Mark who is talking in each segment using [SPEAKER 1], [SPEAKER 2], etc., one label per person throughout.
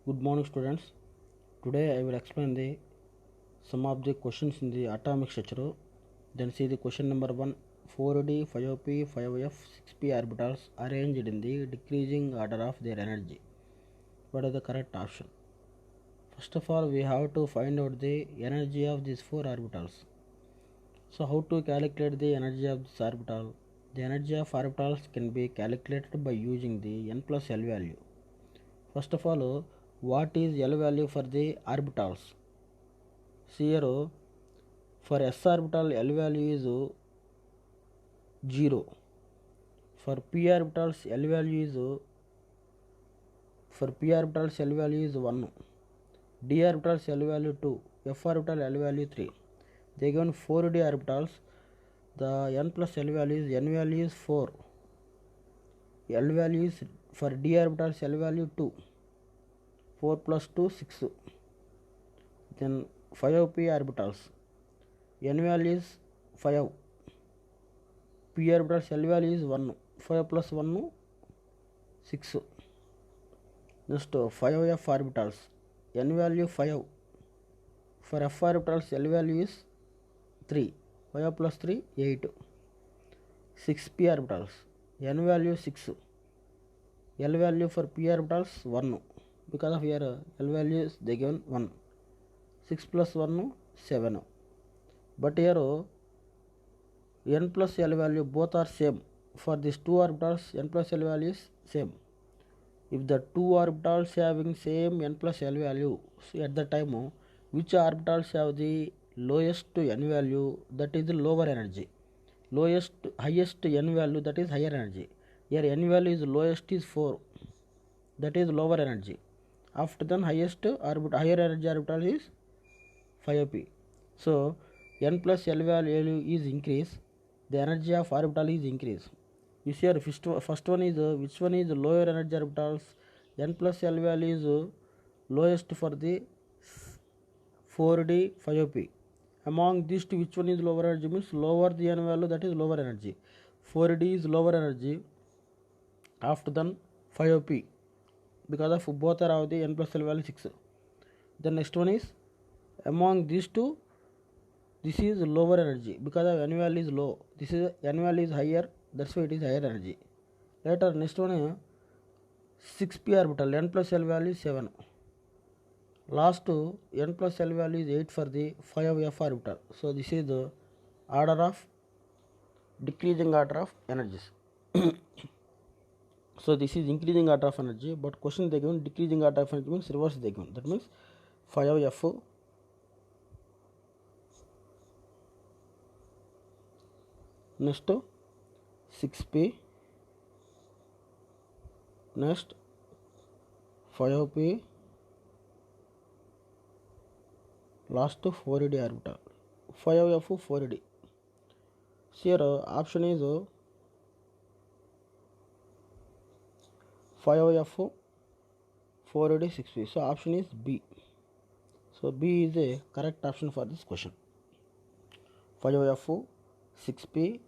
[SPEAKER 1] Good morning, students. Today I will explain the some of the questions in the atomic structure. Then see the question number 1: 4d, 5p, 5f, 6p orbitals arranged in the decreasing order of their energy. What is the correct option? First of all, we have to find out the energy of these four orbitals. So, how to calculate the energy of this orbital? The energy of orbitals can be calculated by using the n plus L value. First of all, what is L value for the orbitals? See here, for s orbital L value is 0. For p orbitals L value is 1. D orbitals L value 2. F orbital L value 3. They given 4d orbitals. The n plus L value is n value is 4. L value is for d orbitals L value 2. 4 plus 2 6. Then 5p orbitals. N value is 5. P orbitals L value is 1. 5 plus 1 6. Next 5f orbitals. N value 5. For f orbitals L value is 3. 5 plus 3 8. 6p orbitals. N value 6. L value for p orbitals 1. Because of here L value is they given 1. 6 plus 1 7. But here n plus L value both are same. For these two orbitals n plus L value is same. If the two orbitals having same n plus L value, so at the time which orbitals have the lowest n value, that is the lower energy. Highest n value, that is higher energy. Here n value is lowest is 4, that is lower energy. After then higher energy orbital is 5p. So n plus L value is increase, the energy of orbital is increase. You see here first one is which one is lower energy orbitals? N plus L value is lowest for the 4d 5p. Among these two, which one is lower energy? Means lower the n value, that is lower energy. 4d is lower energy. After then 5p, because of both are of the n plus L value 6. The next one is among these two, this is lower energy because of n value is low. This is n value is higher, that's why it is higher energy. Later next one 6p orbital, n plus L value is 7. Last n plus L value is 8 for the 5f orbital. So this is the order of decreasing order of energies. So this is increasing order of energy, but question they given decreasing order of energy means reverse they given. That means 5f next 6p, next 5p, last 4d orbital. 5f 4d. Here option is 5f 4d 6p. So option is B. So B is a correct option for this question. 5f 6p,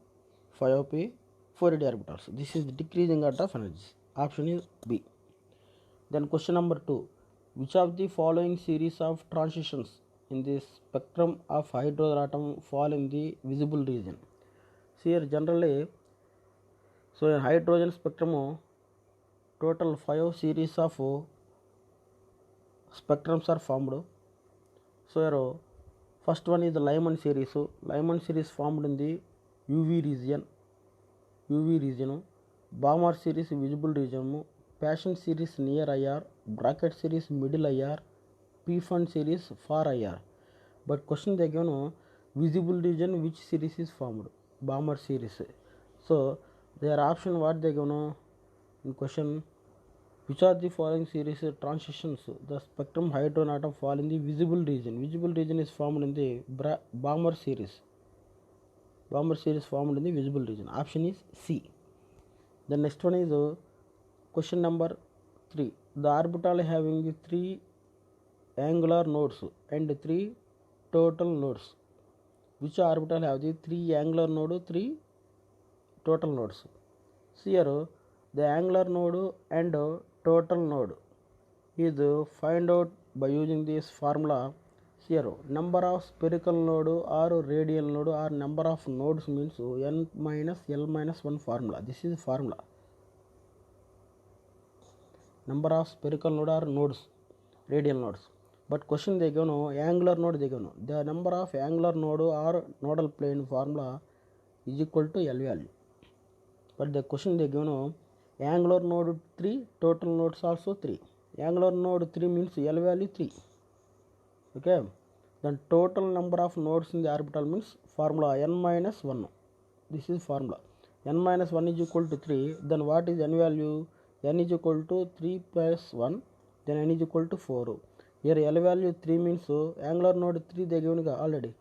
[SPEAKER 1] 5p, 4d orbitals. This is the decreasing order of energies. Option is B. Then question number 2. Which of the following series of transitions in the spectrum of hydrogen atom fall in the visible region? See here generally, so in hydrogen spectrum total 5 series of spectrums are formed. So here first one is the Lyman series. Lyman series formed in the UV region. Balmer series visible region. Passion series near IR. Bracket series middle IR. P-Fund series far IR. But question they given visible region which series is formed? Balmer series. So their option what they given in question, which are the following series transitions the spectrum hydrogen atom fall in the visible region? Visible region is formed in the Balmer series. Balmer series formed in the visible region. Option is C. The next one is question number 3. The orbital having the 3 angular nodes and 3 total nodes. Which orbital have the 3 angular node, 3 total nodes? See here the angular node and total node. is find out by using this formula. Here number of spherical node or radial node or number of nodes means n minus l minus 1 formula. This is formula. Number of spherical node or nodes, radial nodes. But question they give no angular node they give no. The number of angular node or nodal plane formula is equal to L value. But the question they give no angular node 3, total nodes also 3. Angular node 3 means L value 3. Okay. Then total number of nodes in the orbital means formula n minus 1. This is formula. N minus 1 is equal to 3. Then what is n value? N is equal to 3 plus 1. Then n is equal to 4. Here L value 3 means angular node 3 they given already.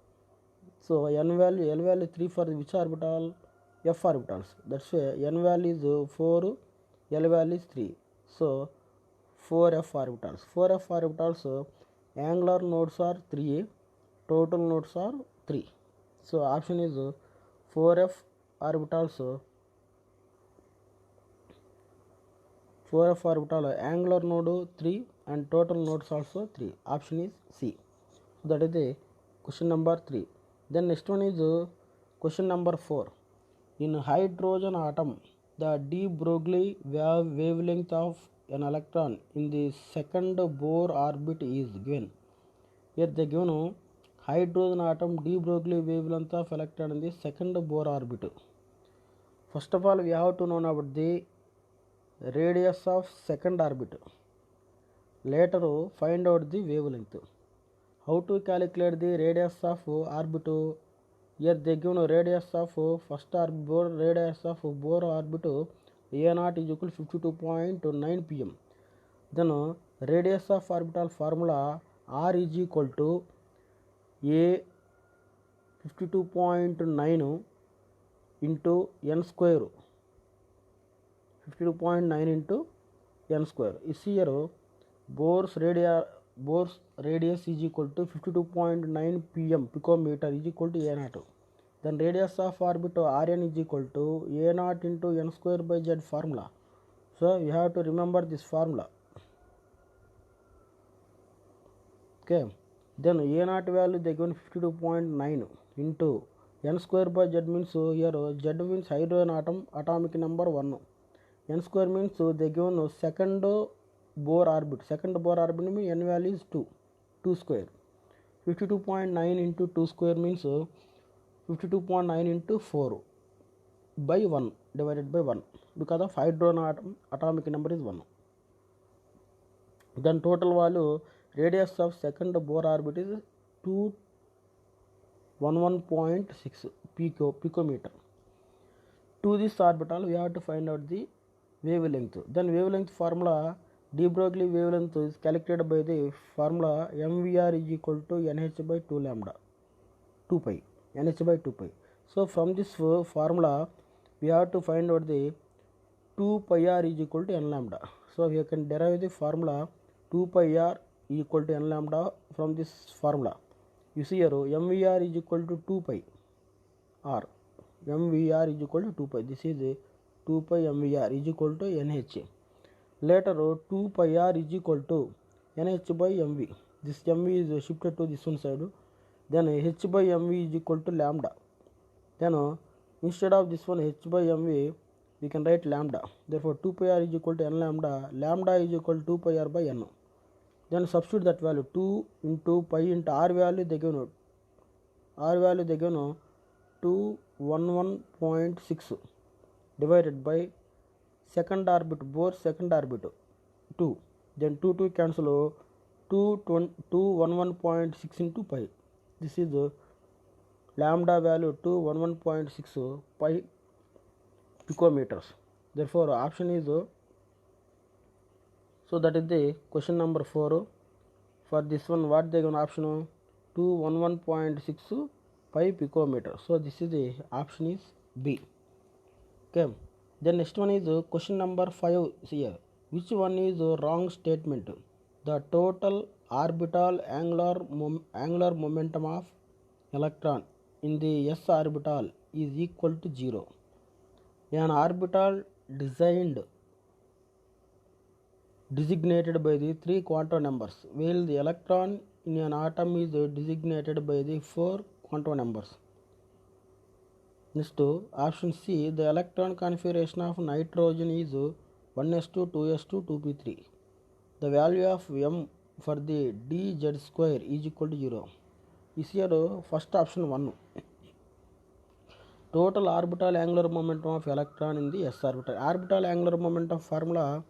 [SPEAKER 1] So L value 3 for which orbital? F orbitals. That's why n value is 4, L value is 3. So 4 F orbitals. 4 F orbitals angular nodes are 3, total nodes are 3. So option is 4F orbitals. 4F orbital angular node 3 and total nodes also 3. Option is C. So that is the question number 3. Then next one is question number 4. In hydrogen atom, the de Broglie wavelength of an electron in the second Bohr orbit is given. Here they given hydrogen atom de Broglie wavelength of electron in the second Bohr orbit. First of all, we have to know about the radius of second orbit. Later, find out the wavelength. How to calculate the radius of orbit? Here they given radius of first orbit, radius of Bohr orbit A0 is equal to 52.9 pm. Then radius of orbital formula R is equal to A 52.9 into n square. 52.9 into n square. Is here Bohr's radius is equal to 52.9 pm picometer is equal to A0. Then radius of orbit Rn is equal to A0 into n square by z formula. So you have to remember this formula. Okay. Then A0 value they given 52.9 into n square by z means here z means hydrogen atom atomic number 1. N square means they given second Bohr orbit. Second Bohr orbit means n value is 2 square. 52.9 into 2 square means 52.9 into 4 by 1 divided by 1 because of hydrogen atom atomic number is 1. Then total value radius of second Bohr orbit is 211.6 picometer. To this orbital we have to find out the wavelength. Then wavelength formula de Broglie wavelength is calculated by the formula mvr is equal to nh by 2 lambda 2 pi nh by 2 pi. So from this formula we have to find out the 2 pi r is equal to n lambda. So we can derive the formula 2 pi r equal to n lambda from this formula. You see here mvr is equal to 2 pi r. mvr is equal to 2 pi. This is 2 pi mvr is equal to nh. Later 2 pi r is equal to nh by mv. This mv is shifted to this one side. Then h by mv is equal to lambda. Then instead of this one h by mv we can write lambda. Therefore 2 pi r is equal to n lambda. Lambda is equal to 2 pi r by n. Then substitute that value 2 into pi into r value they give no. R value they give no 211.6 divided by second orbit Bohr second orbit 2. Then 2 cancel 211.6 into pi. This is lambda value 211.6 pi picometers. Therefore option is so that is the question number 4. For this one what they given option 211.6 pi picometer. So this is the option is B. Okay. Then next one is question number 5 here. Which one is wrong statement? The total orbital angular momentum of electron in the s orbital is equal to 0. An orbital designed designated by the 3 quantum numbers, while the electron in an atom is designated by the 4 quantum numbers. Next, option C, the electron configuration of nitrogen is 1s2, 2s2, 2p3. The value of m for the dz square is equal to 0. Is here first option 1. Total orbital angular momentum of electron in the s orbital. Orbital angular momentum formula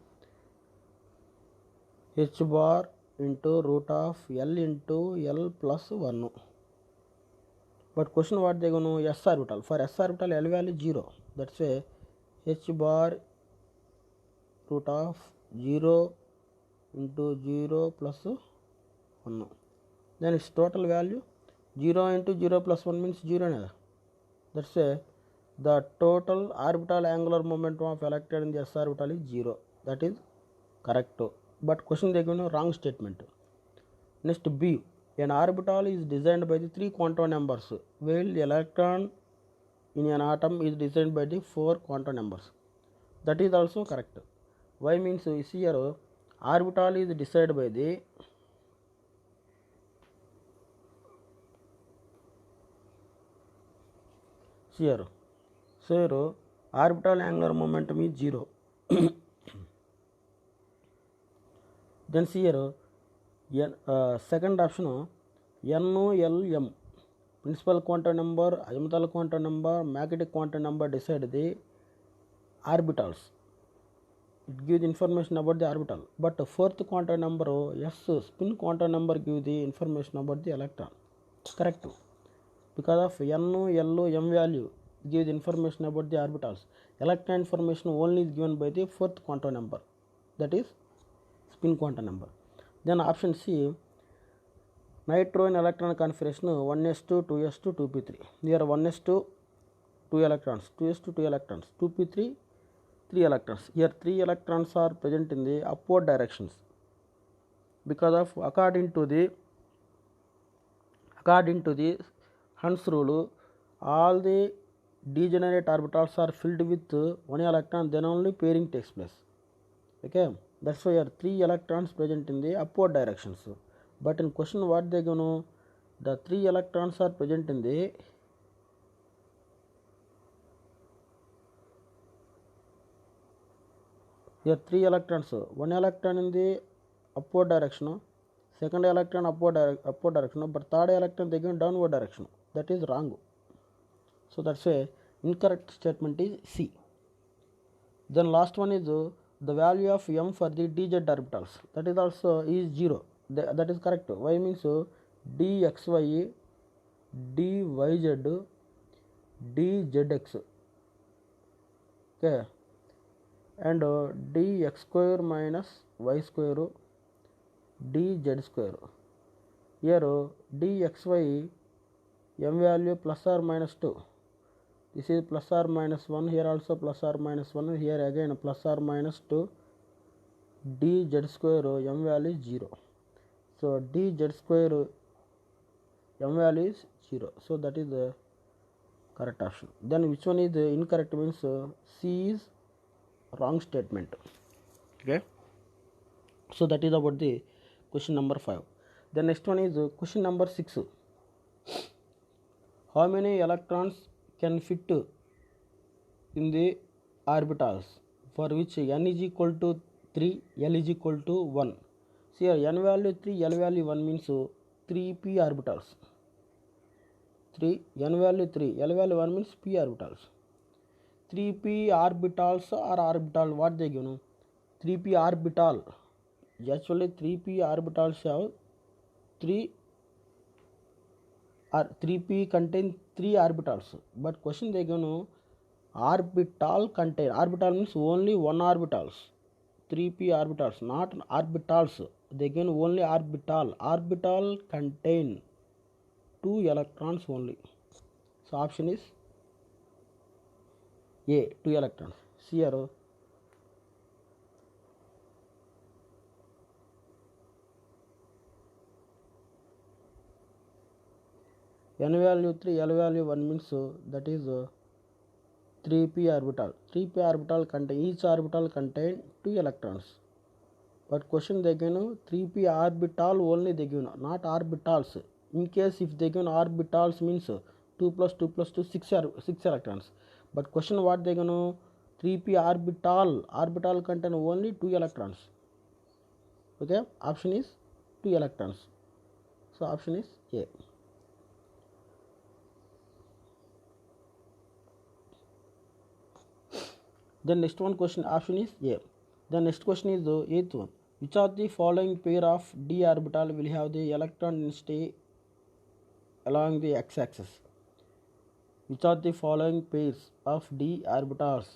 [SPEAKER 1] h bar into root of L into L plus 1. But question what they going to s orbital. For s orbital L value 0. That's why h bar root of 0 into 0 plus 1. Then its total value 0 into 0 plus 1 means 0. That's why the total orbital angular momentum of electron in the s orbital is 0. That is correct. But question they given a wrong statement. Next, B. An orbital is designed by the 3 quantum numbers, while the electron in an atom is designed by the 4 quantum numbers. That is also correct. Why means here orbital is decided by the here. So orbital angular momentum is 0. Then here second option NOLM, principal quantum number, azimuthal quantum number, magnetic quantum number decide the orbitals. It gives information about the orbital. But fourth quantum number S, spin quantum number gives the information about the electron. It's correct. Because of N, L, M value gives information about the orbitals. Electron information only is given by the fourth quantum number. That is spin quantum number. Then option C, nitrogen electron configuration 1s2, 2s2, 2p3. Here 1s2, 2 electrons, 2s2, 2 electrons, 2p3, 3 electrons. Here 3 electrons are present in the upward directions. Because of according to the Hund's rule, all the degenerate orbitals are filled with 1 electron, then only pairing takes place. Okay, that's why here 3 electrons present in the upward directions. But in question what they going to, the 3 electrons are present in the here 3 electrons, 1 electron in the upward direction, second electron upward direction, but third electron they going downward direction. That is wrong. So that's why incorrect statement is C. Then last one is the value of m for the dz orbitals. That is also is 0. That is correct. Y means dxy, dyz, dzx. Okay, and dx square minus y square, dz square. Here dxy m value plus or minus 2. This is plus or minus 1. Here also plus or minus 1. Here again plus or minus 2. dz square m value is 0. So dz square m value is 0. So that is the correct option. Then which one is the incorrect means C is wrong statement. Okay. So that is about the question number 5. The next one is question number 6. How many electrons can fit in the orbitals for which n is equal to 3, L is equal to 1. See here n value 3, L value 1 means 3p orbitals. 3, n value 3, L value 1 means p orbitals. 3p orbitals or orbital, what they give no? 3p orbital. Actually 3p orbitals have 3p contain 3 orbitals. But question they give no, orbital contain. Orbital means only one orbitals. 3p orbitals, not orbitals. They give only orbital. Orbital contain 2 electrons only. So option is A, 2 electrons. See here. N value 3, L value 1 means that is 3p orbital. 3p orbital contain, each orbital contain 2 electrons. But question they given 3p orbital only they given, not orbitals. In case if they given orbitals means 2 plus 2 plus 2 6 electrons. But question what they given 3p orbital contain only 2 electrons. Okay, option is 2 electrons. So option is A. Then next one question option is A. The next question is the eighth one. Which of the following pair of d orbital will have the electron density along the x-axis? Which of the following pairs of d orbitals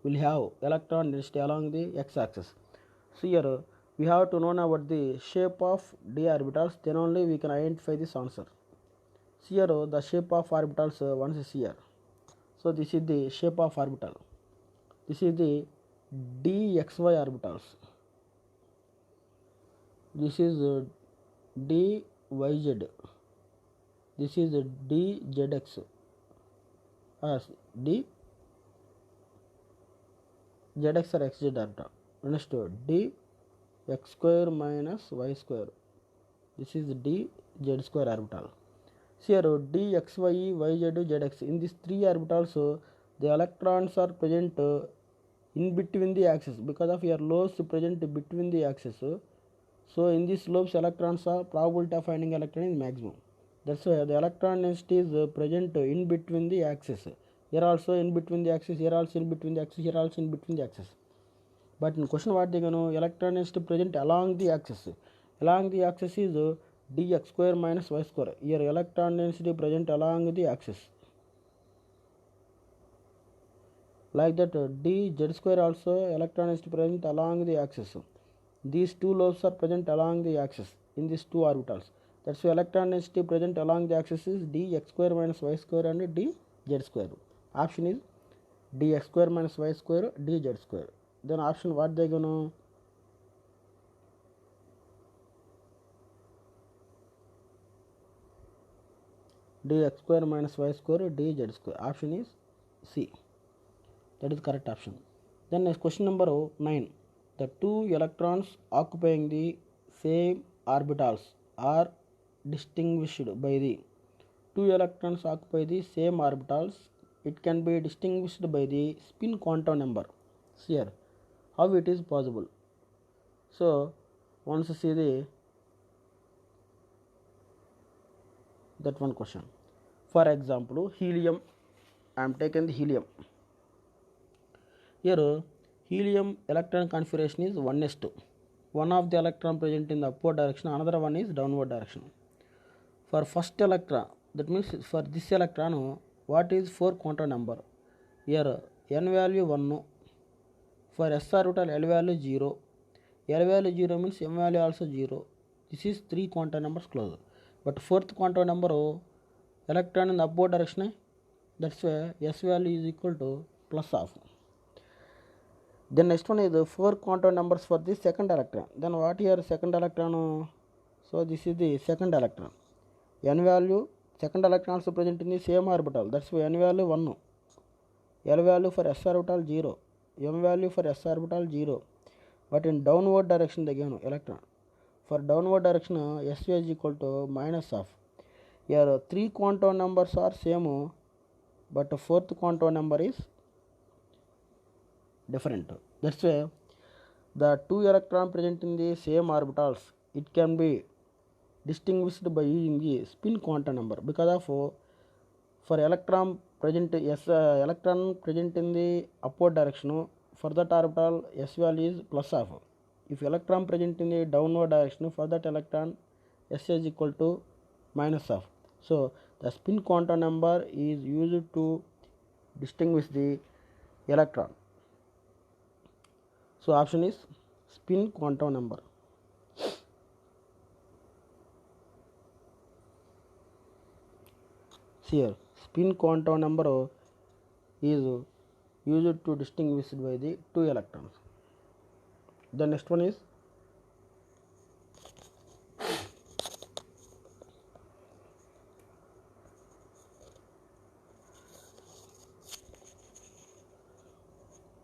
[SPEAKER 1] will have electron density along the x-axis? So here we have to know about the shape of d orbitals, then only we can identify this answer. So here the shape of orbitals once is here. So this is the shape of orbital. This is the dxy orbitals. This is dyz. This is dzx. D zx or xz orbital. Understood? D x square minus y square. This is d z square orbital. So here d x y y z zx. In these three orbitals, the electrons are present in between the axis because of your lobes present between the axis. So in these lobes electrons are probability of finding electron is maximum. That's why the electron density is present in between the axis. Here also in between the axis, here also in between the axis, here also in between the axis. But in question what they know, electron density present along the axis. Along the axis is dx square minus y square. Here electron density present along the axis. Like that dz square also electron density present along the axis. These two lobes are present along the axis in these two orbitals. That's why electron density present along the axis is dx square minus y square and dz square. Option is dx square minus y square dz square. Then option what they gonna dx square minus y square dz square. Option is C. That is correct option. Then next question number 9. The two electrons occupying the same orbitals are distinguished by the two electrons occupy the same orbitals. It can be distinguished by the spin quantum number. See here how it is possible. So once see the that one question. For example, helium. I am taking the helium. Here helium electron configuration is 1s2. One of the electron present in the upward direction, another one is downward direction. For first electron, that means for this electron, what is 4 quantum number? Here n value 1. For s orbital L value 0. L value 0 means m value also 0. This is 3 quantum numbers close. But fourth quantum number electron in the upward direction, that's why s value is equal to plus half. Then next one is the 4 quantum numbers for the second electron. Then what here second electron? So this is the second electron. N value, second electron also present in the same orbital. That's why n value 1. L value for s orbital 0. M value for s orbital 0. But in downward direction they given electron. For downward direction s is equal to minus half. Here 3 quantum numbers are same, but fourth quantum number is different. That's why the two electrons present in the same orbitals, it can be distinguished by using the spin quantum number because of for electron present electron present in the upward direction, for that orbital s value is plus half. If electron present in the downward direction, for that electron s is equal to minus half. So the spin quantum number is used to distinguish the electron. So option is spin quantum number. Here spin quantum number is used to distinguish by the two electrons. The next one is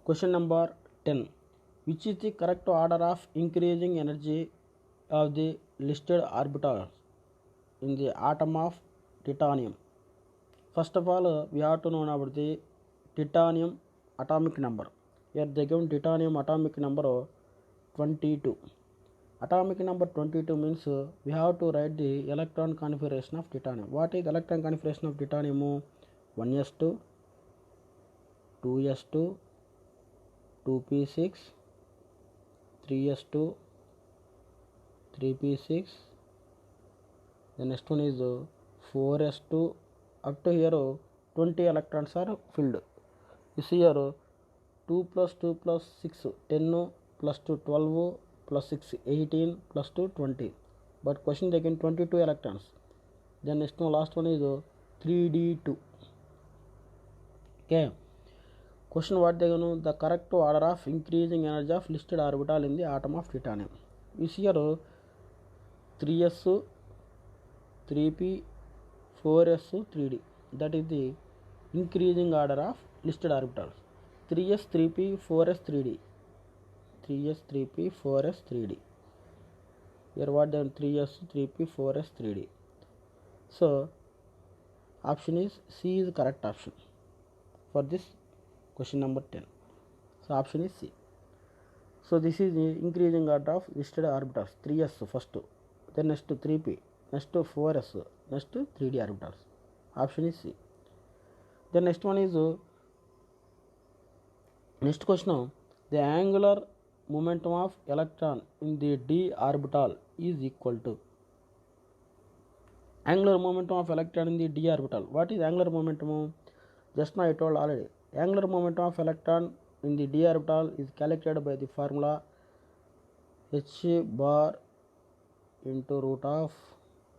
[SPEAKER 1] question number 10. Which is the correct order of increasing energy of the listed orbitals in the atom of titanium? First of all, we have to know about the titanium atomic number. Here they given titanium atomic number 22. Atomic number 22 means we have to write the electron configuration of titanium. What is electron configuration of titanium? 1s2, 2s2, 2p6, 3s2, 3p6. The next one is 4s2. Up to here 20 electrons are filled. You see here 2 plus 2 plus 6 10 plus 2 12 plus 6 18 plus 2 20. But question taken 22 electrons. Then next one, last one is 3d2. Okay. Question what they know, the correct order of increasing energy of listed orbital in the atom of titanium. You see here 3s, 3p, 4s, 3d. That is the increasing order of listed orbitals. 3s, 3p, 4s, 3d. 3s, 3p, 4s, 3d. Here what then 3s, 3p, 4s, 3d. So option is C is the correct option for this question number 10. So option is C. So this is the increasing order of listed orbitals. 3s first, then next 3p, next 4s, next 3d orbitals. Option is C. Then next one is next question. The angular momentum of electron in the d orbital is equal to angular momentum of electron in the d orbital. What is angular momentum? Just now I told already. Angular momentum of electron in the d orbital is calculated by the formula h bar into root of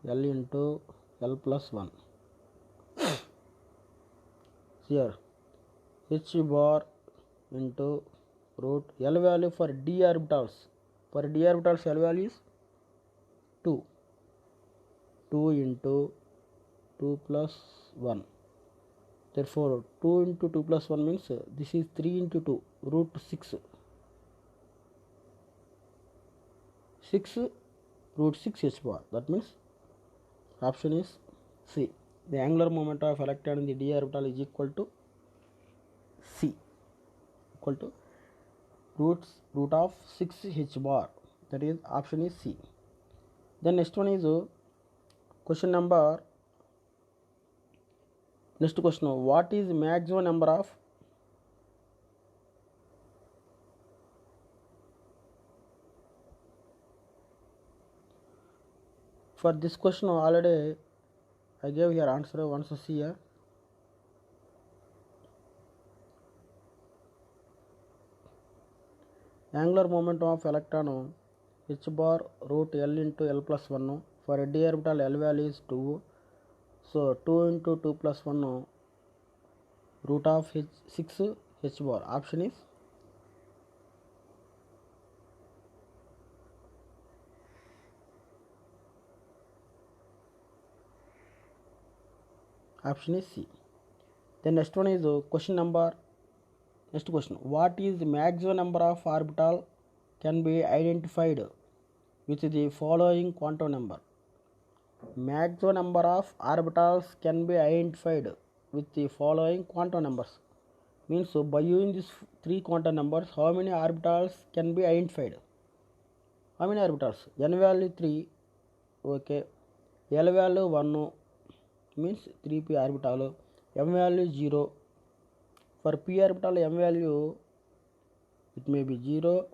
[SPEAKER 1] L into L plus 1. Here h bar into root L value for d orbitals. For d orbitals L value is 2. 2 into 2 plus 1. Therefore 2 into 2 plus 1 means this is 3 into 2 root 6. 6 root 6 h bar. That means option is C. The angular momentum of electron in the d orbital is equal to C, equal to root of 6 h bar. That is option is C. Then next one is question number. Next question, what is maximum number of for this question already I gave here answer. Once you see here angular momentum of electron h bar root L into L plus 1. For a d orbital L value is 2. So 2 into 2 plus 1 root of 6 h bar. Option is C. Then next one is question number. Next question, what is the maximum number of orbital can be identified with the following quantum number? Maximum number of orbitals can be identified with the following quantum numbers. Means by using these 3 quantum numbers, how many orbitals can be identified? How many orbitals? N value 3, okay. L value 1 means 3p orbital. M value 0. For p orbital M value it may be 0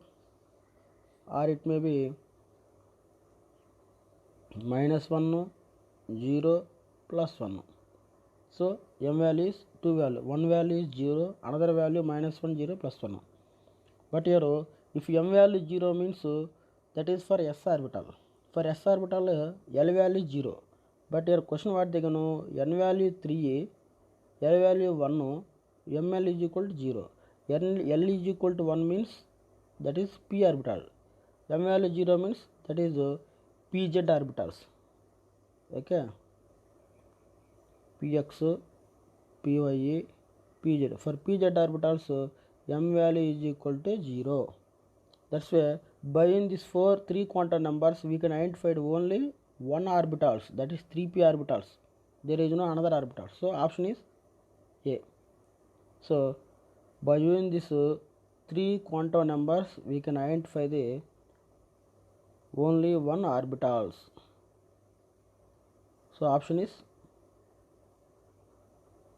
[SPEAKER 1] or it may be minus 1, 0, plus 1. So M value is 2 value. One value is 0, another value minus 1, 0, plus 1. But here if M value 0 means that is for S orbital. For S orbital L value 0. But here question what they can know, N value 3, L value 1, ML is equal to 0. L is equal to 1 means that is p orbital. M value 0 means that is pz orbitals. Okay. Px, Py, Pz. For pz orbitals M value is equal to 0. That's why by in these three quantum numbers we can identify only one orbitals, that is 3p orbitals. There is no another orbital. So option is A. So by using these three quantum numbers we can identify the only one orbitals. So option is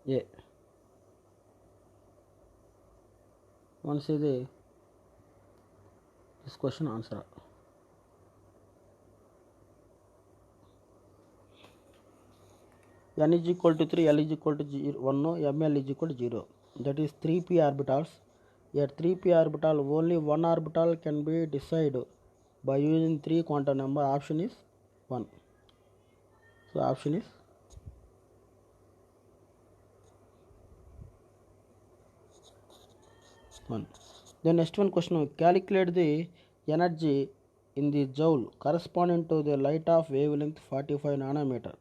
[SPEAKER 1] A. Once see the this question answer. N is equal to 3, L is equal to 1, Ml is equal to 0. That is 3p orbitals. Here 3p orbital, only one orbital can be decided by using 3 quantum number. Option is 1. So option is 1. Then next one question, calculate the energy in the joule corresponding to the light of wavelength 45 nanometer.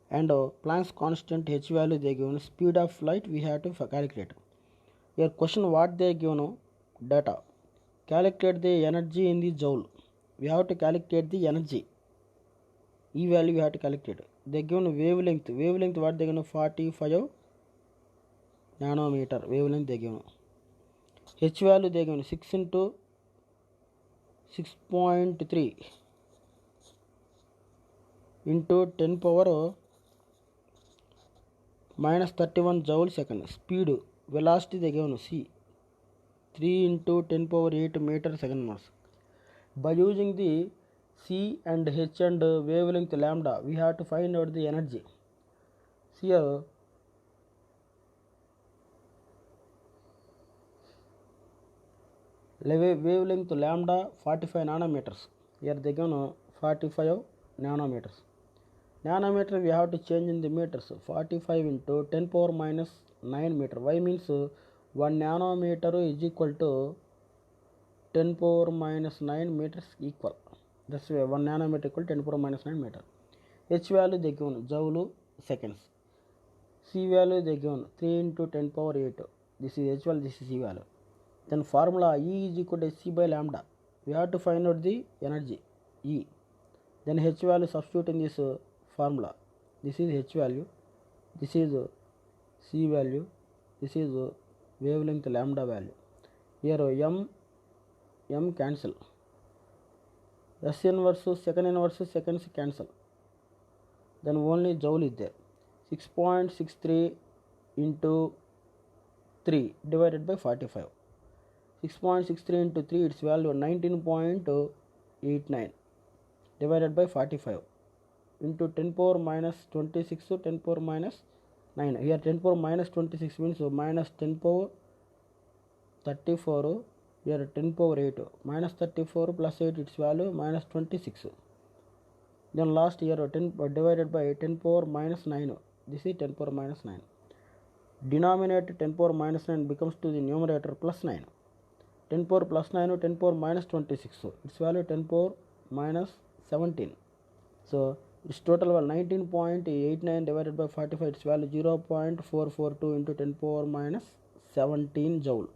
[SPEAKER 1] And Planck's constant h value they given, speed of light we have to calculate. Here question what they given data. Calculate the energy in the joule. We have to calculate the energy. E value we have to calculate. They given wavelength. Wavelength what they given 45 nanometer wavelength they given. H value they given 6 into 6.3 into 10 power minus 31 joule second. Speed velocity they given c 3 into 10 power 8 meter second mass. By using the c and h and wavelength lambda we have to find out the energy. Here wavelength lambda 45 nanometers. Here they given 45 nanometers. Nanometer we have to change in the meters. 45 into 10 power minus 9 meter. Why means 1 nanometer is equal to 10 power minus 9 meters equal. That's why 1 nanometer equal to 10 power minus 9 meter. H value they given joule seconds. C value they given 3 into 10 power 8. This is H value, this is C value. Then formula E is equal to C by lambda. We have to find out the energy E. Then H value substitute in this formula. This is H value, this is C value, this is wavelength lambda value. Here M cancel. S inverse seconds cancel. Then only joule is there. 6.63 into 3 divided by 45. 6.63 into 3 its value 19.89 divided by 45 into 10 power minus 26 to 10 power minus 9. Here 10 power minus 26 means minus 10 power 34. Here 10 power 8 minus 34 plus 8 its value minus 26. Then last here 10 divided by 10 power minus 9. This is 10 power minus 9. Denominator 10 power minus 9 becomes to the numerator plus 9. 10 power plus 9 10 power minus 26. So its value 10 power minus 17. So its total value 19.89 divided by 45. Its value 0.442 into 10 power minus 17 joule.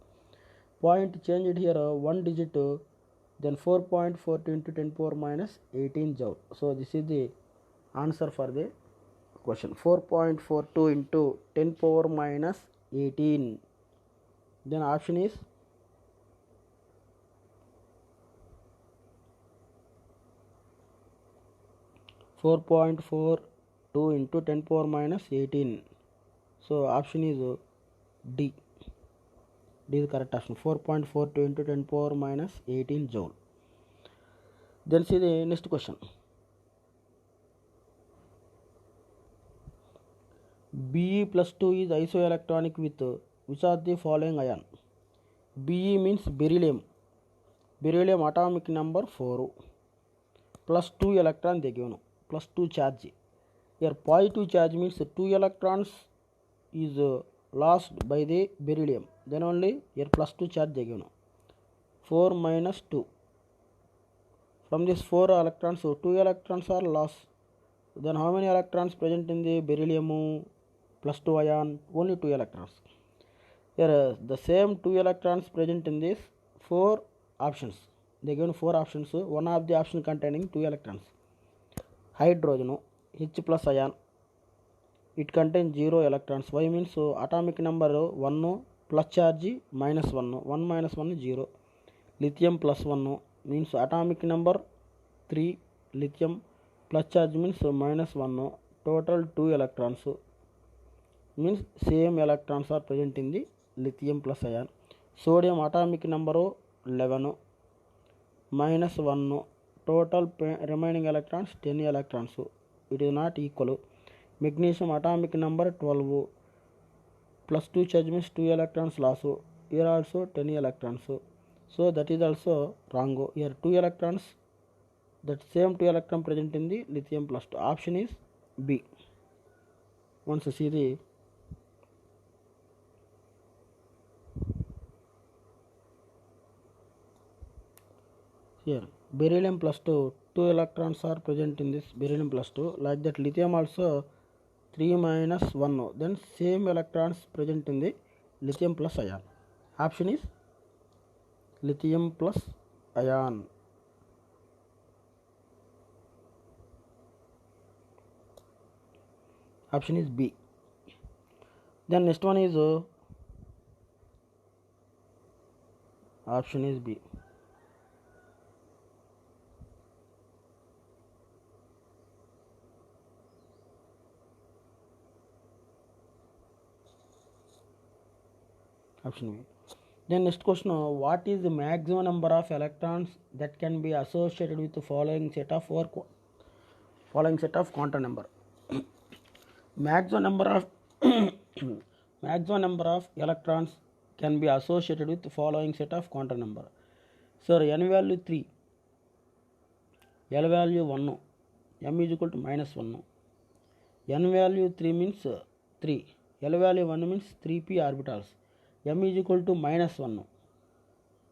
[SPEAKER 1] Point changed here one digit, then 4.42 into 10 power minus 18 joule. So this is the answer for the question. 4.42 into 10 power minus 18. Then option is 4.42 into 10 power minus 18. So option is D. D is the correct option. 4.42 into 10 power minus 18 joule. Then see the next question. Be plus 2 is isoelectronic with which of the following ion? Be means beryllium. Beryllium atomic number 4. Plus 2 electron they given. Plus 2 charge. Here positive charge means 2 electrons is lost by the beryllium. Then only here plus 2 charge they given. 4 minus 2. From this 4 electrons, so 2 electrons are lost. Then how many electrons present in the beryllium plus 2 ion? Only 2 electrons. Here the same 2 electrons present in this 4 options. They given 4 options. One of the option containing 2 electrons. Hydrogen H plus ion, it contains 0 electrons. Why means atomic number 1 plus charge minus 1, 1 minus 1 0. Lithium plus 1 means atomic number 3, lithium plus charge means minus 1, total 2 electrons, means same electrons are present in the lithium plus ion. Sodium atomic number 11, minus 1, total remaining electrons 10 electrons, it is not equal. Magnesium atomic number 12, plus 2 charge means 2 electrons loss, here also 10 electrons, so that is also wrong. Here 2 electrons, that same 2 electron present in the lithium plus 2. Option is B. Once you see the here beryllium plus 2, 2 electrons are present in this beryllium plus 2. Like that lithium also 3 minus 1, then same electrons present in the lithium plus ion. Option is lithium plus ion. Option is B. Then next one is option is B. Option B. Then next question, what is the maximum number of electrons that can be associated with the following set of quantum number? Maximum number of maximum number of electrons can be associated with the following set of quantum number. So n value 3, L value 1, m is equal to minus 1. N value 3 means 3, L value 1 means 3p orbitals, m is equal to minus 1.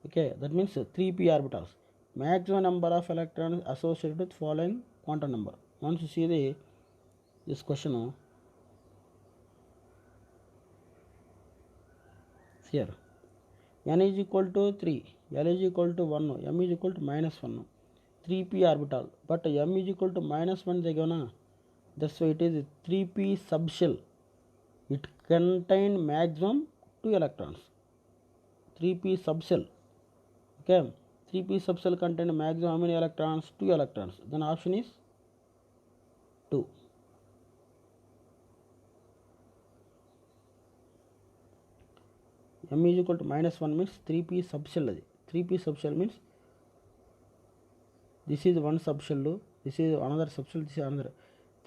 [SPEAKER 1] Okay, that means 3p orbitals. Maximum number of electrons associated with following quantum number. Once you see this question here, n is equal to 3, L is equal to 1, m is equal to minus 1, 3p orbital, but m is equal to minus 1 jagana, that's why it is 3p subshell. It contains maximum 2 electrons. 3p subshell. Okay, 3p subshell contains maximum how many electrons? 2 electrons. Then option is 2. m is equal to minus 1 means 3p subshell. 3p subshell means this is one subshell, this is another subshell, this is another.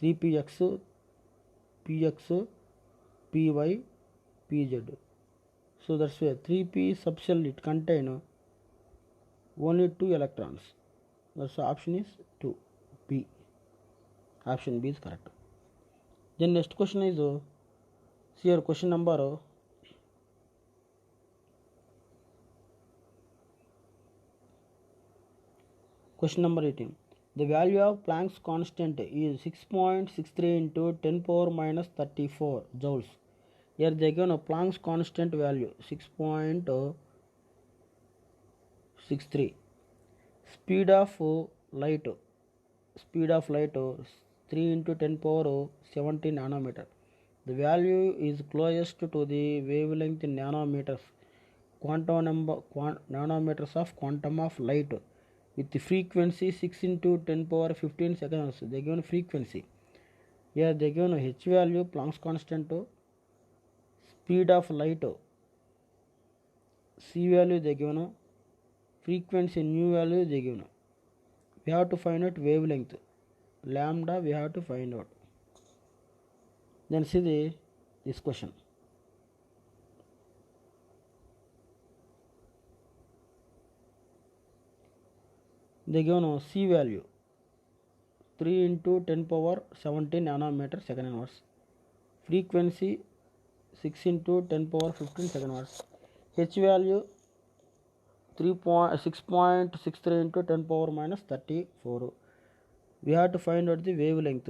[SPEAKER 1] 3px, px, py, pz. So that's why 3p subshell it contain only 2 electrons. That's option is 2, B. Option B is correct. Then next question is here question number Question number 18. The value of Planck's constant is 6.63 into 10 power minus 34 joules. Here they given a Planck's constant value 6.63. Speed of light 3 into 10 power 17 nanometer. The value is closest to the wavelength in nanometers. Nanometers of quantum of light with the frequency 6 into 10 power 15 seconds. They given frequency. Here they given h value, Planck's constant, speed of light, c value they given, frequency nu value they given. We have to find out wavelength, lambda we have to find out. Then see this question. They given c value 3 into 10 power 17 nanometer second inverse, frequency 6 into 10 power 15 second inverse, h value 6.63 into 10 power minus 34. We have to find out the wavelength,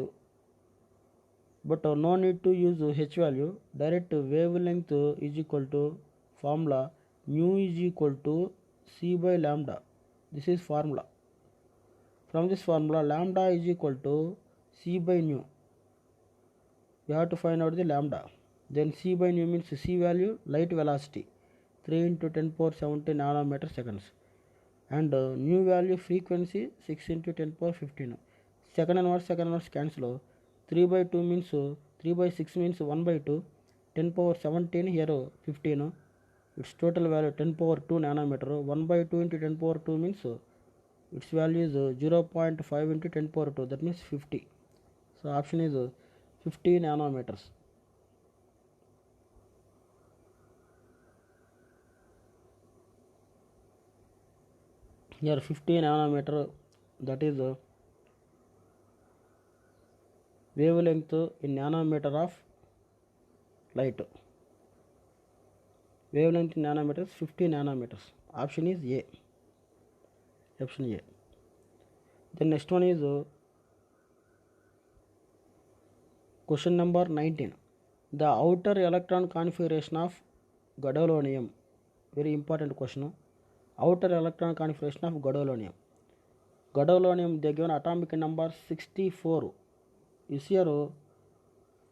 [SPEAKER 1] but no need to use h value. Direct wavelength is equal to formula mu is equal to c by lambda. This is formula. From this formula, lambda is equal to c by nu. We have to find out the lambda. Then c by nu means c value, light velocity, 3 into 10 power 70 nanometer seconds. And nu value, frequency, 6 into 10 power 15. Second inverse cancel. 3 by 2 means 3 by 6 means 1 by 2. 10 power 17 here 15. Its total value 10 power 2 nanometer. 1 by 2 into 10 power 2 means its value is 0.5 into 10 power 2. That means 50. So option is 50 nanometers. Here 50 nanometer, that is wavelength in nanometer of light. Wavelength in nanometers 50 nanometers. Option is A. Option A. The next one is question number 19. The outer electron configuration of gadolinium. Very important question. Outer electron configuration of gadolinium. Gadolinium, they given atomic number 64. Is here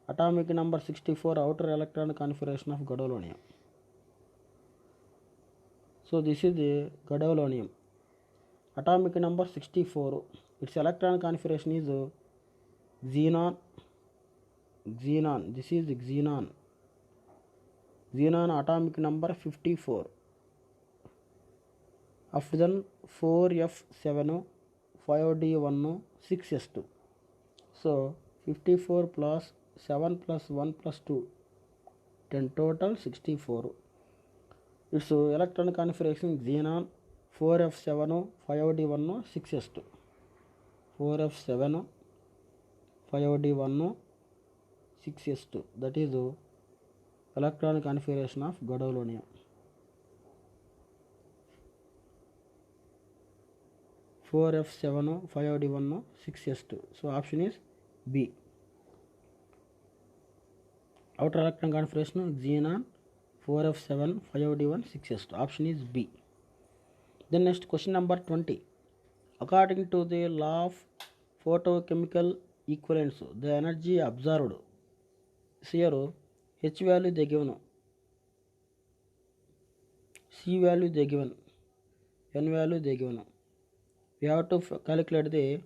[SPEAKER 1] atomic number 64, outer electron configuration of gadolinium. So this is the gadolinium. Atomic number 64. Its electron configuration is xenon. This is xenon. Xenon atomic number 54. After then 4f7, 5d1, 6s2. So 54 plus 7 plus 1 plus 2, 10 total 64. Its electron configuration xenon 4f7, 5d1, 6s2. 4f7, 5d1, 6s2. That is electron configuration of gadolinium. 4f7, 5d1, 6s2. So option is B. Outer electron configuration xenon 4f7, 5d1, 6s2. Option is B. Then next question number 20. According to the law of photochemical equivalence, the energy absorbed. Here H value they given, C value they given, N value they given. We have to calculate the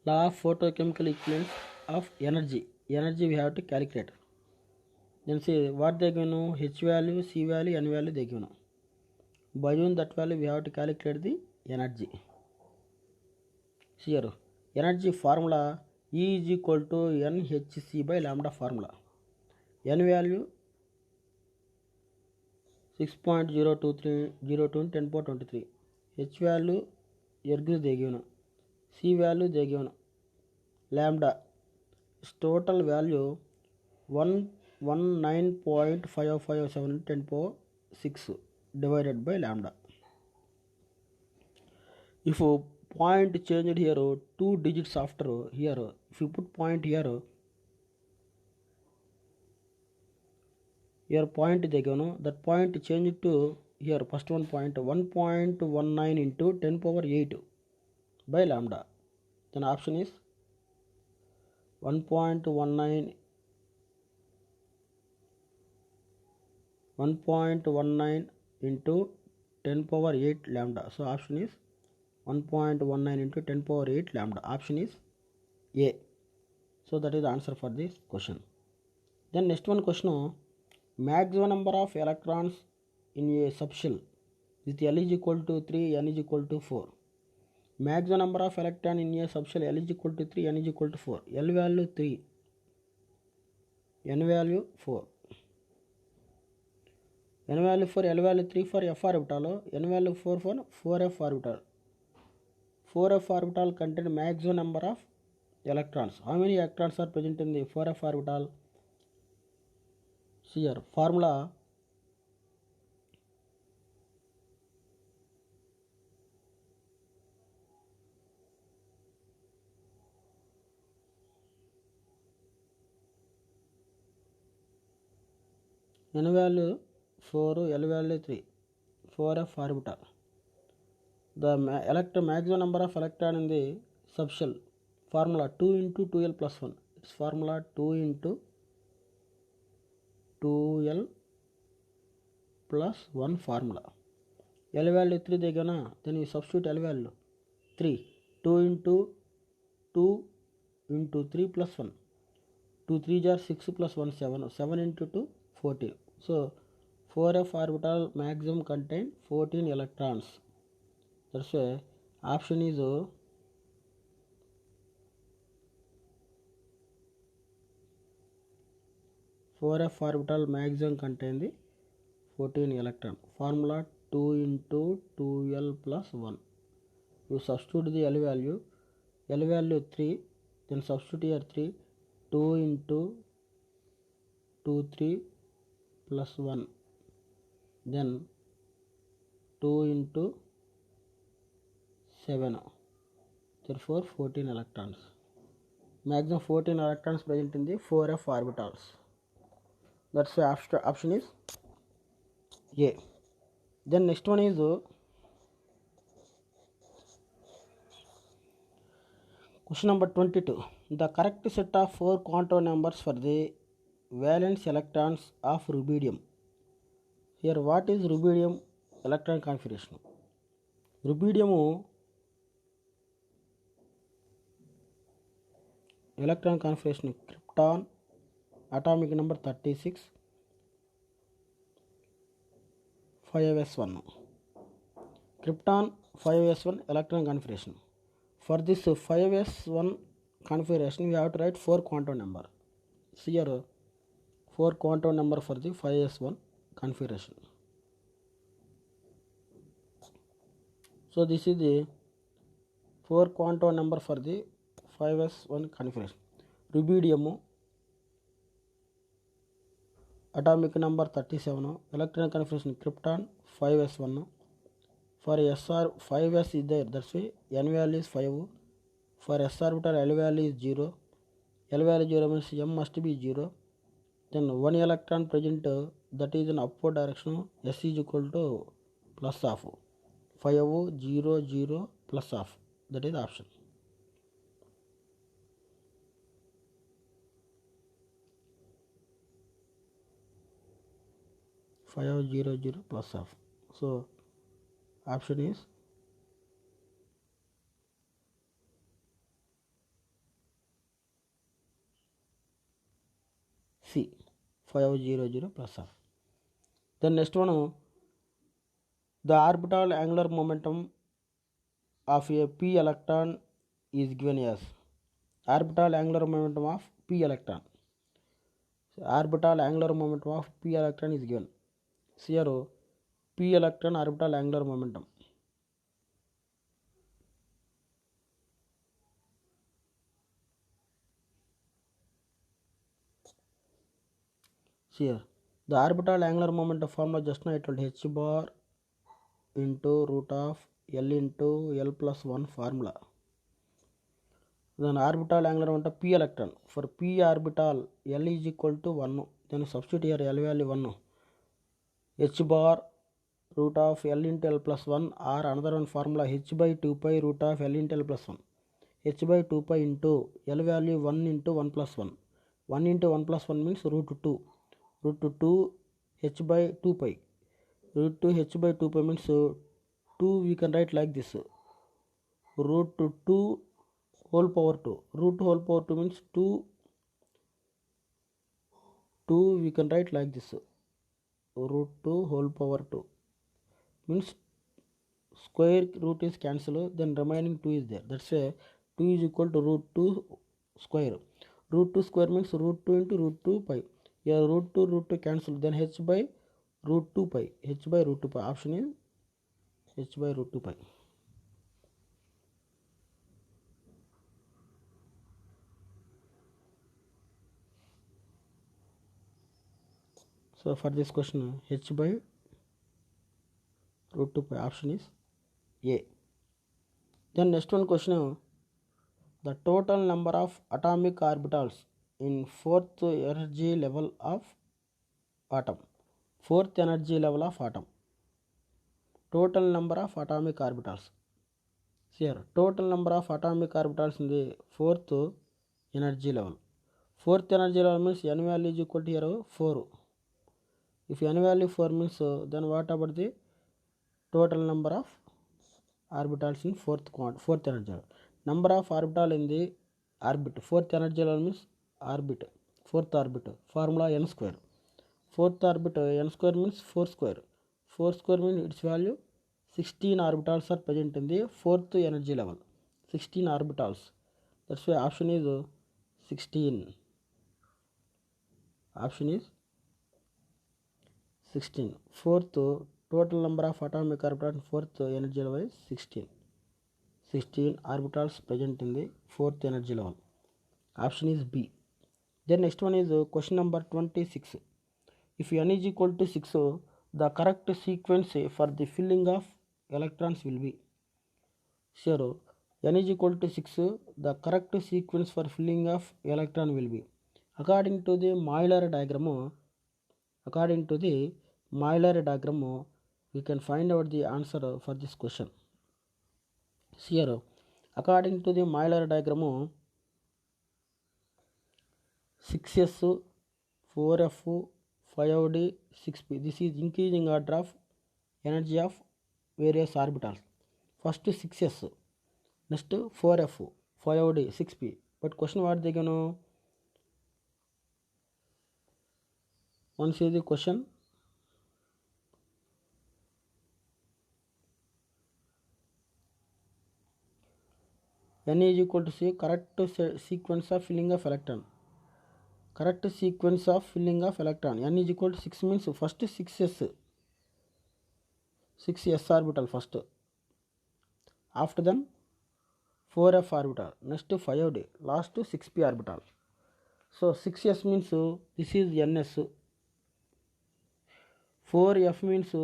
[SPEAKER 1] law of photochemical equivalence of energy. Energy we have to calculate. Then see what they given, H value, C value, N value they given. By using that value we have to calculate the energy. Here energy formula E is equal to NHC by lambda formula. N value 6.02302 10 power 23. H value ergo they given. C value they given. Lambda its total value 119.557 10 power 6 divided by lambda. If point changed here 2 digits after here, if you put point here point they given, that point changed to here first one point 1.19 into 10 power 8 by lambda. Then option is 1.19 into 10 power 8 lambda. So option is 1.19 into 10 power 8 lambda. Option is A. So that is the answer for this question. Then next one question, maximum number of electrons in a subshell with L is equal to 3, N is equal to 4. Maximum number of electron in a subshell, L is equal to 3, N is equal to 4. L value 3, N value 4. N value 4, L value 3 for F orbital, N value 4 for 4f orbital. 4f orbital contain maximum number of electrons. How many electrons are present in the 4f orbital? See here formula N value 4, L value 3. 4f orbital. The maximum number of electron in the subshell, formula 2 into 2l plus 1. It's formula 2 into 2l plus 1 formula. L value 3 they gonna, then you substitute L value 3. 2 into 2 into 3 plus 1. 2 3 are 6 plus 1 7. 7 into 2 14. So 4f orbital maximum contain 14 electrons. That's why option is 4f orbital maximum contain the 14 electron. Formula 2 into 2l plus 1. You substitute the L value 3, then substitute here 3. 2 into 2 3 plus 1, then 2 into 7, therefore 14 electrons. Maximum 14 electrons present in the 4f orbitals. That's the option is A. Then next one is question number 22. The correct set of 4 quantum numbers for the valence electrons of rubidium. Here what is rubidium electron configuration? Rubidium electron configuration krypton, atomic number 36, 5s1. Krypton 5s1 electron configuration. For this 5s1 configuration we have to write 4 quantum number. See here 4 quantum number for the 5s1 configuration. So this is the 4 quantum number for the 5s1 configuration. Rubidium atomic number 37, electron configuration krypton 5s1. For SR 5s is there, that's why n value is 5. For s orbital L value is 0. L value 0 means m must be 0. Then 1 electron present, that is in upward direction, s is equal to plus of 5 0 0 plus of, that is option. Five 0 0 plus of. So option is C, 5 0 0 plus of. Then next one, the orbital angular momentum of a p electron is given as orbital angular momentum of p electron. So orbital angular momentum of p electron is given. See here p electron orbital angular momentum. See here the orbital angular momentum formula just now I told h bar into root of L into L plus 1 formula. Then orbital angular momentum p electron. For p orbital L is equal to 1. Then substitute here L value 1. H bar root of L into L plus 1 or another one formula h by 2 pi root of L into L plus 1. H by 2 pi into L value 1 into 1 plus 1. 1 into 1 plus 1 means root 2. Root 2 h by 2 pi. Root 2 h by 2 pi means 2 we can write like this. Root 2 whole power 2. Root 2 whole power 2 means 2 we can write like this. Root 2 whole power 2 means square root is cancelled, then remaining 2 is there. That's why 2 is equal to root 2 square. Root 2 square means root 2 into root 2 pi. Here root 2 cancel, then h by root 2 pi. H by root 2 pi. Option is h by root 2 pi. So for this question h by root 2 pi, option is A. Then next one question, the total number of atomic orbitals in fourth energy level of atom. Fourth energy level of atom. total number of atomic orbitals. Here total number of atomic orbitals in the fourth energy level. Fourth energy level means n value is equal to here 4. If n value 4 means then what about the total number of orbitals in fourth energy level? Number of orbital in the orbit. Fourth energy level means orbit. Fourth orbit. Formula n square. Fourth orbit n square means 4 square. 4 square means its value 16 orbitals are present in the fourth energy level. 16 orbitals. That's why option is 16. Option is 16. Fourth total number of atomic orbitals in fourth energy level is 16. 16 orbitals present in the fourth energy level. Option is B. Then next one is question number 26. If n is equal to 6, the correct sequence for the filling of electrons will be. Sure, n is equal to 6, the correct sequence for filling of electron will be. According to the Euler diagram, we can find out the answer for this question. Here, according to the Euler diagram, 6s, 4f, 5d, 6p. This is increasing order of energy of various orbitals. First 6s, next 4f, 5d, 6p. But question what they gonna? Once see the question. N is equal to C, correct sequence of filling of electron. Correct sequence of filling of electron. N is equal to 6 means first 6s. 6s orbital first. After then 4f orbital. Next 5d. Last 6p orbital. So 6s means this is ns. 4f means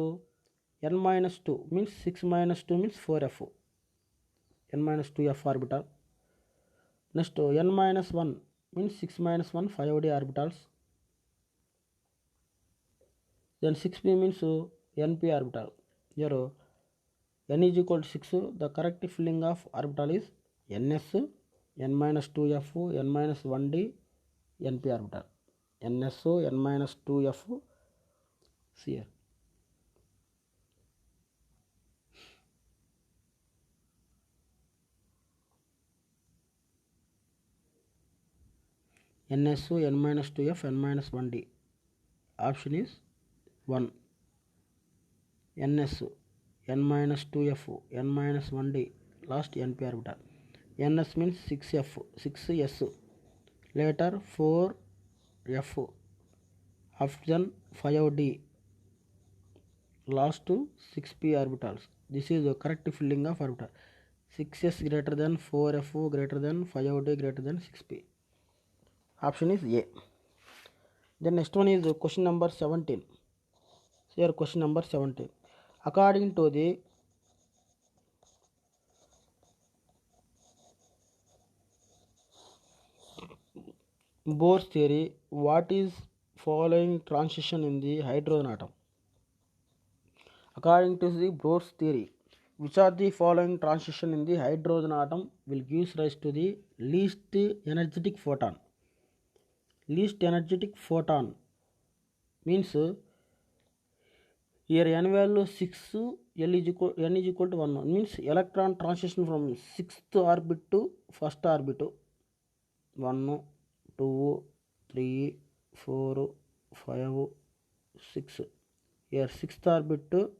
[SPEAKER 1] n minus 2 means 6 minus 2 means 4f. n minus 2f orbital. Next n minus 1 means 6 minus 1 5d orbitals. Then 6p means np orbital. Here n is equal to 6. The correct filling of orbital is ns, n minus 2f, n minus 1d, np orbital. nso, n minus 2f. See here. NSO, n minus 2f, n minus 1d. Option is 1. NSO, n minus 2f, n minus 1d. Last np orbital. NS means 6f, 6s. Later 4f. After then 5d. Last 6p orbitals. This is the correct filling of orbital. 6s greater than 4f greater than 5d greater than 6p. Option is A. Then next one is question number 17. Here question number 17. According to the Bohr's theory, what is following transition in the hydrogen atom? According to the Bohr's theory, which are the following transition in the hydrogen atom will give rise to the least energetic photon? Least energetic photon means here n value 6, n is equal to 1 means electron transition from 6th orbit to 1st orbit. 1, 2, 3, 4, 5, 6. Here 6th orbit to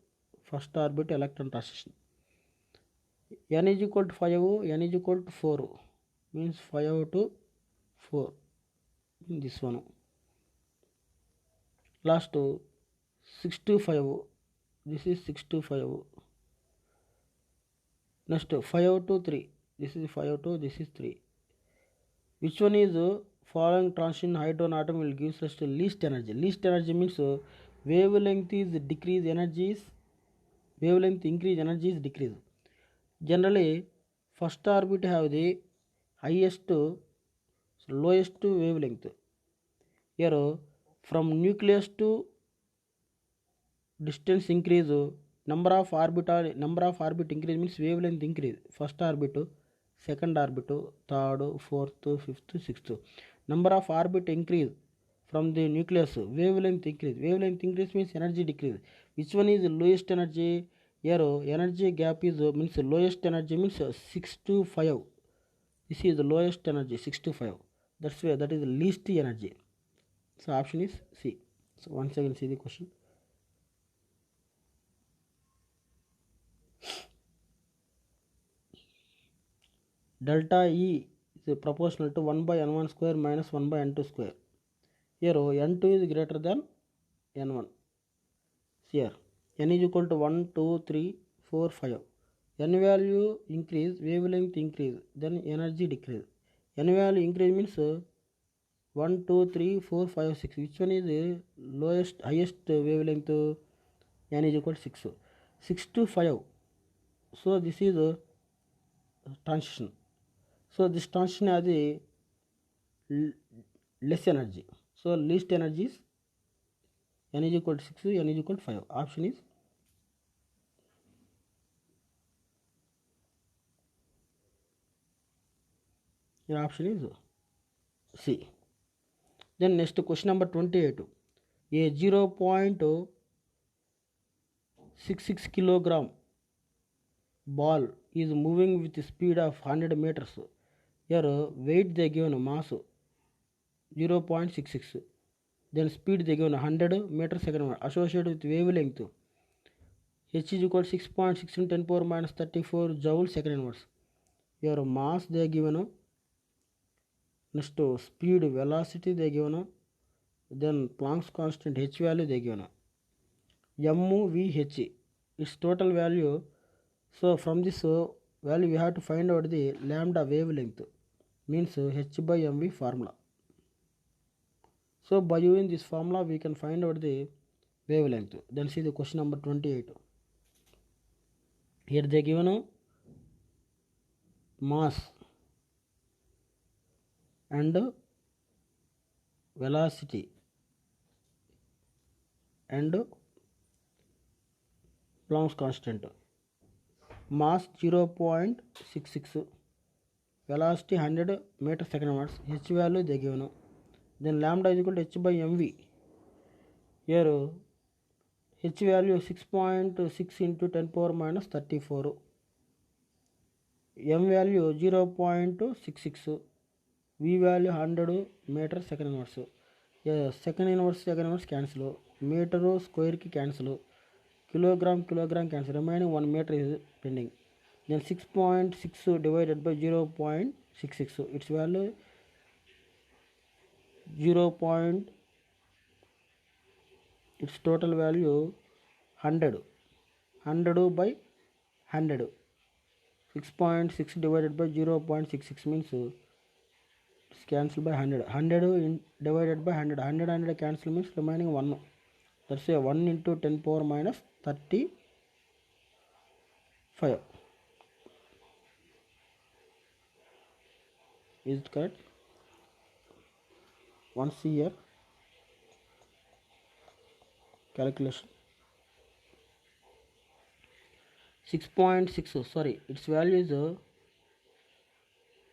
[SPEAKER 1] 1st orbit electron transition. N is equal to 5, n is equal to 4 means 5 to 4. This one. Last 6 to 5. This is 6 to 5. Next 5 to 3. This is 5 to this is 3. Which one is following transition hydrogen atom will give us the least energy? Least energy means wavelength is decrease, wavelength increase, energy is decrease. Generally, first orbit have the highest, lowest wavelength. Here from nucleus to distance increase, number of orbit increase means wavelength increase. First orbit, second orbit, third, fourth, fifth, sixth. Number of orbit increase from the nucleus, wavelength increase. Wavelength increase means energy decrease. Which one is the lowest energy? Here energy gap is means lowest energy means 6 to 5. This is the lowest energy, 6 to 5. That's why that is the least energy. So option is C. So once again see the question. Delta E is proportional to 1 by n1 square minus 1 by n2 square. Here n2 is greater than n1. Here n is equal to 1, 2, 3, 4, 5. N value increase, wavelength increase, then energy decrease. N value increase means 1, 2, 3, 4, 5, 6. Which one is the highest wavelength? N is equal to 6. 6 to 5. So this is a transition. So this transition has a less energy. So least energy is n is equal to 6, n is equal to 5. Option is your option is C. Then next question number 28. A 0.66 kilogram ball is moving with the speed of 100 meters. Here weight they given mass 0.66. Then speed they given 100 meters second. Associated with wavelength h is equal to 6.6 into 10 power minus 34 joule second inverse. Here mass they given. Next speed velocity they given. Then Planck's constant h value they given. MVH its total value. So from this value we have to find out the lambda wavelength, means h by mv formula. So by using this formula we can find out the wavelength. Then see the question number 28. Here they given mass and velocity and Planck's constant. Mass 0.66, velocity 100 meters second inverse, h value they given. Then lambda is equal to h by mv. Here h value 6.6 into 10 power minus 34. M value 0.66. V value 100 meter second inverse. Second inverse cancel. Meter square ki cancel. Kilogram cancel. Remaining 1 meter is pending. Then 6.6 divided by 0.66. Its value 0. Its total value 100. 100 by 100. 6.6 divided by 0.66 means it's cancelled by 100. 100 divided by 100. 100 cancel means remaining 1. That's a 1 into 10 power minus 35. Is it correct? Once here calculation 6.6, sorry, its value is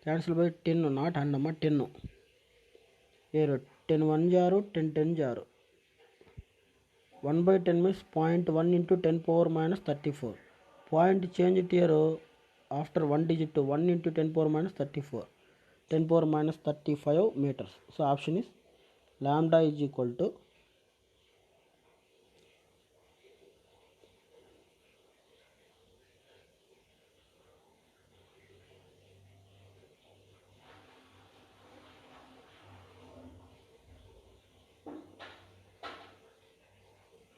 [SPEAKER 1] cancel by 10, not 100, 10. Here 10 1 0, 10 10 0. 1 by 10 means 0.1 into 10 power minus 34. Point change it here after 1 digit to 1 into 10 power minus 34. 10 power minus 35 meters. So option is lambda is equal to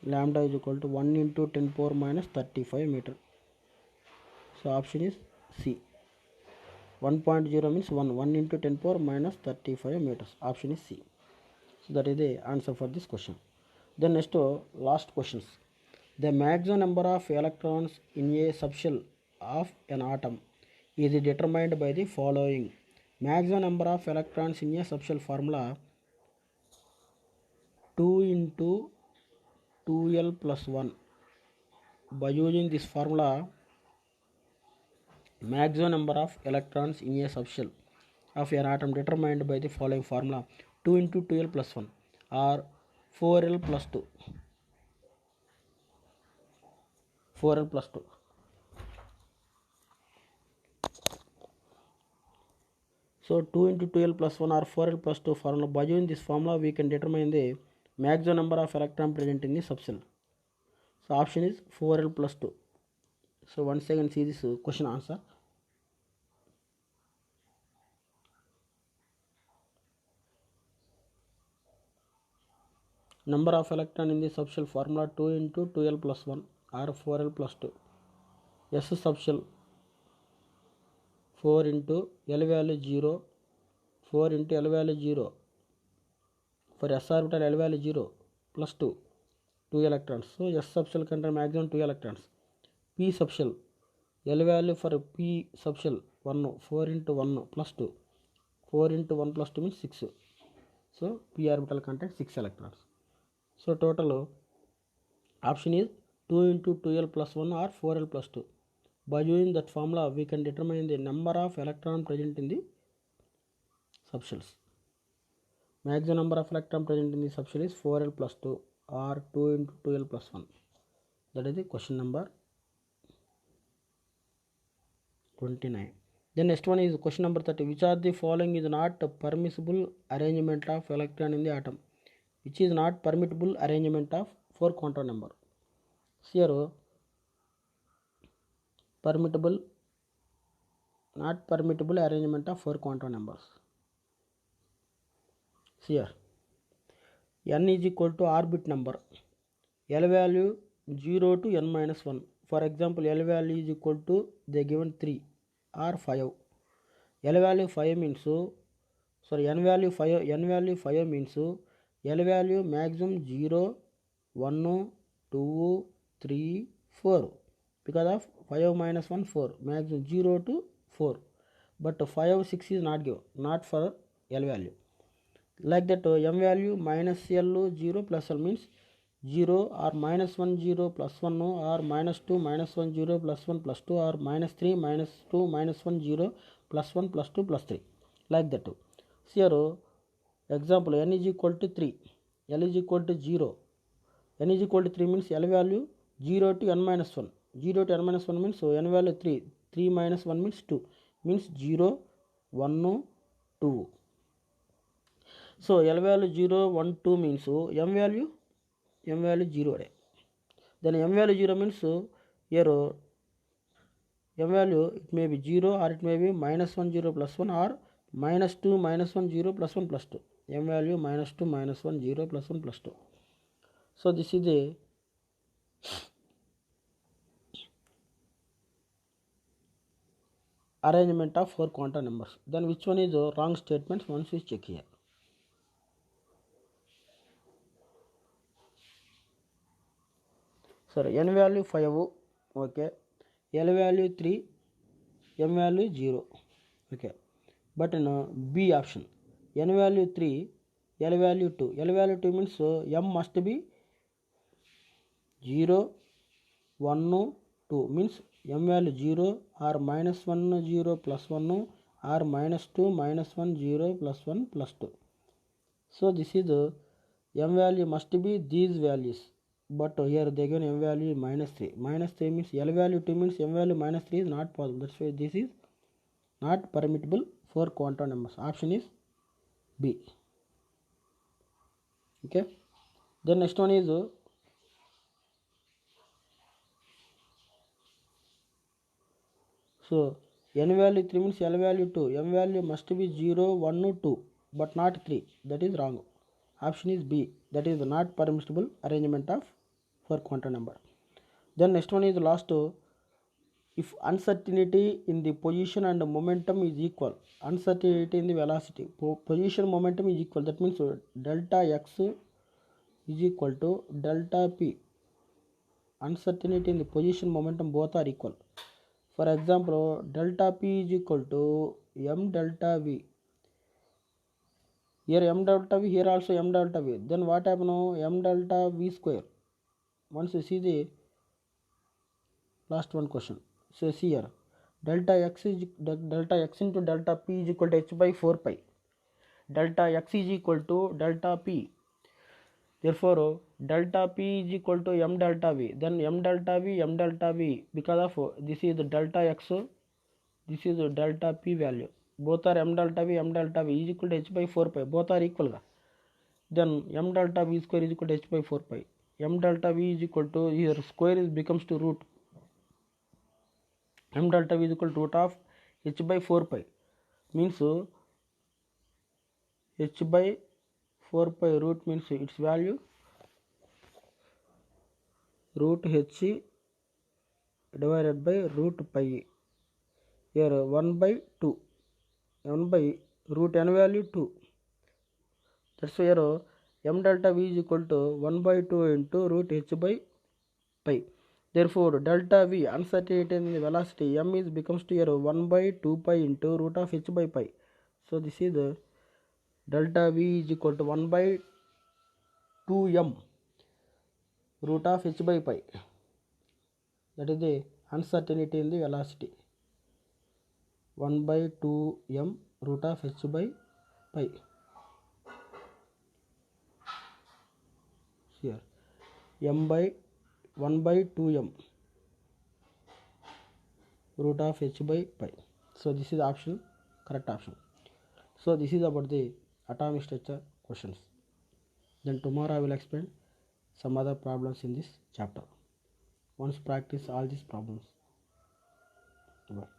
[SPEAKER 1] lambda is equal to 1 into 10 power minus 35 meter. So option is C. 1.0 means 1 into 10 power minus 35 meters. Option is C. So that is the answer for this question. Then next last questions. The maximum number of electrons in a subshell of an atom is determined by the following. Maximum number of electrons in a subshell formula 2 into 2l plus 1 by using this formula, maximum number of electrons in a subshell of an atom determined by the following formula: 2 into 2l plus 1 or 4l plus 2. 4l plus 2. So 2 into 2l plus 1 or 4l plus 2 formula. By using this formula, we can determine the maximum number of electrons present in the subshell. So option is 4l plus 2. So once again see this question answer. Number of electron in the subshell formula: 2 into 2l plus 1 or 4l plus 2. S subshell 4 into L value 0, 4 into L value 0. For S orbital L value 0 plus 2, 2 electrons. So S subshell contain maximum 2 electrons. P subshell, L value for P subshell 1, 4 into 1 plus 2. 4 into 1 plus 2 means 6. So P orbital contains 6 electrons. So total option is 2 into 2l plus 1 or 4l plus 2. By using that formula, we can determine the number of electrons present in the subshells. Maximum number of electrons present in the subshell is 4l plus 2 or 2 into 2l plus 1. That is the question number 29. Then next one is question number 30. Which of the following is not permissible arrangement of electron in the atom? Which is not permissible arrangement of 4 quantum number? Here permissible, not permissible arrangement of 4 quantum numbers. Here n is equal to r bit number, L value 0 to n minus 1. For example, L value is equal to they given 3 or 5. L value 5 means n value 5 means L value maximum 0, 1, 2, 3, 4. Because of 5 minus 1 4, maximum 0 to 4. But 5 6 is not given, not for L value. Like that m value minus L 0 plus L means 0 or minus 1 0 plus 1 or minus 2 minus 1 0 plus 1 plus 2 or minus 3 minus 2 minus 1 0 plus 1 plus 2 plus 3. Like that. Here example n is equal to 3, L is equal to 0, n is equal to 3 means L value 0 to n minus 1. 0 to n minus 1 means n value 3. 3 minus 1 means 2. Means 0, 1, 2. So L value 0, 1, 2 means m value 0. Then m value 0 means here m value it may be 0 or it may be minus 1 0 plus 1 or minus 2 minus 1 0 plus 1 plus 2. M value minus 2 minus 1 0 plus 1 plus 2. So this is the arrangement of 4 quantum numbers. Then which one is the wrong statement? Once we check here. Sorry, n value 5, okay, L value 3, m value 0, okay. But in B option, n value 3, L value 2. L value 2 means m must be 0, 1, 2 means m value 0 or minus 1 0 plus 1 or minus 2 minus 1 0 plus 1 plus 2. So this is the m value must be these values, but here they given m value minus 3. Minus 3 means L value 2 means m value minus 3 is not possible. That's why this is not permissible for quantum numbers. Option is B. Okay. Then next one is so n value 3 means L value 2. M value must be 0, 1, 2, but not 3. That is wrong. Option is B. That is not permissible arrangement of for quantum number. Then next one is last. If uncertainty in the position and momentum is equal, uncertainty in the velocity, position momentum is equal, that means delta x is equal to delta p. Uncertainty in the position momentum both are equal. For example, delta p is equal to m delta v. Here m delta v, here also m delta v. Then what happen now? M delta v square. Once you see the Last one question. Says here delta x into delta p is equal to h by 4 pi. Delta x is equal to delta p. Therefore, delta p is equal to m delta v. Then m delta v, because of this is the delta x, this is the delta p value. Both are m delta v is equal to h by 4 pi. Both are equal. Then m delta v square is equal to h by 4 pi. M delta v is equal to, here square is becomes to root. M delta v is equal to root of h by 4 pi. Means h by 4 pi root means its value root h divided by root pi. Here 1 by 2. 1 by root n value 2. That's why here m delta v is equal to 1 by 2 into root h by pi. Therefore, delta v, uncertainty in the velocity, m is becomes to here 1 by 2 pi into root of h by pi. So this is the delta v is equal to 1 by 2m root of h by pi. That is the uncertainty in the velocity. 1 by 2m root of h by pi. Here m by 1 by 2m root of h by pi. So this is option, correct option. So this is about the atomic structure questions. Then tomorrow I will explain some other problems in this chapter. Once practice all these problems. Bye.